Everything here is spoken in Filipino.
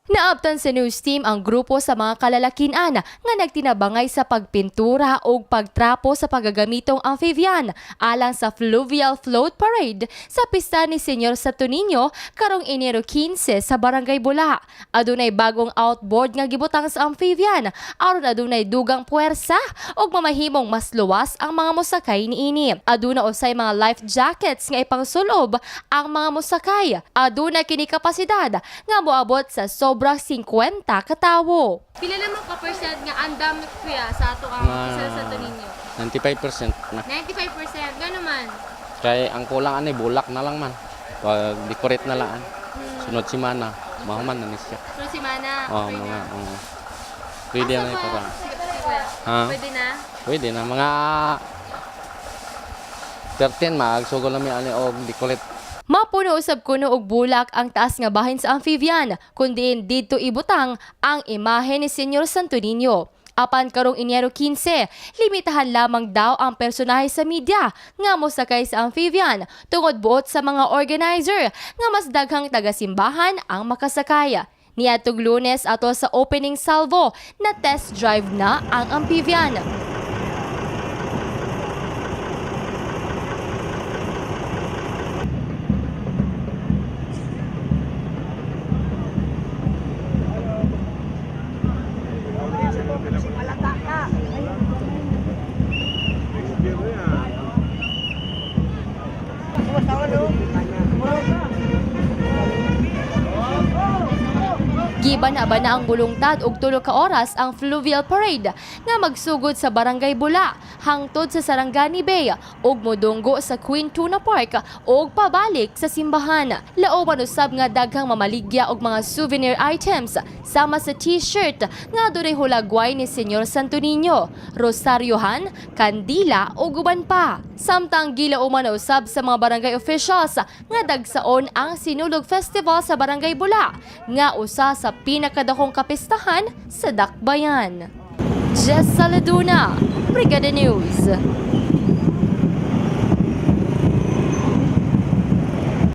Naabtan sa news team ang grupo sa mga kalalakinan nga nagtinabangay sa pagpintura o pagtrapo sa pagagamitong amphibian alang sa Fluvial Float Parade sa pista ni Senyor Santo Niño karong Enero 15 sa Barangay Bula. Adunay bagong outboard nga gibutang sa amphibian aron adunay dugang puwersa ug mamahimong mas luwas ang mga mosakay niini. Aduna usay mga life jackets nga ipangsulob ang mga mosakay. Aduna kini kapasidad nga moabot sa sobra 50 katawo. Pila naman ka percent nga andam kuya sa ato ang isa sa Santo Niño? 95% na. 95%. Gano man? Kaya ang kulang anay bulak na lang man. Pag decorate na lang. Sunod si Mana, mahuman na siya. So si Mana, Oh, okay mga na. pwede Asa na ba? ito ba? Sige, kuya. Ha? Pwede na? Pwede na mga 13 magsugol na mi ani og decorate. Mapuno usab kuno og bulak ang taas nga bahin sa amphibian, kundi dito ibutang ang imahe ni Senyor Santo Niño. Apan karong Enero 15, limitahan lamang daw ang personahe sa media nga mosakay sa amphibian tungod buot sa mga organizer nga mas daghang taga-simbahan ang makasakay. Niadtong Lunes ato sa opening salvo na test drive na ang amphibian. Giban na ba na ang bulungtad og 3 ka oras ang Fluvial Parade nga magsugod sa Barangay Bula hangtod sa Sarangani Bay ug modunggo sa Queen Tuna Park ug pabalik sa simbahan. Laoban usab nga daghang mamaligya og mga souvenir items sama sa t-shirt nga dunay hulagway ni Senyor Santo Niño, rosaryohan, kandila ug uban pa. Samtang gilauman na usab sa mga barangay officials nga dagsaon ang Sinulog Festival sa Barangay Bula nga usa sa pinakadakong kapistahan sa Dakbayan. Jess Saladuna, Brigada News.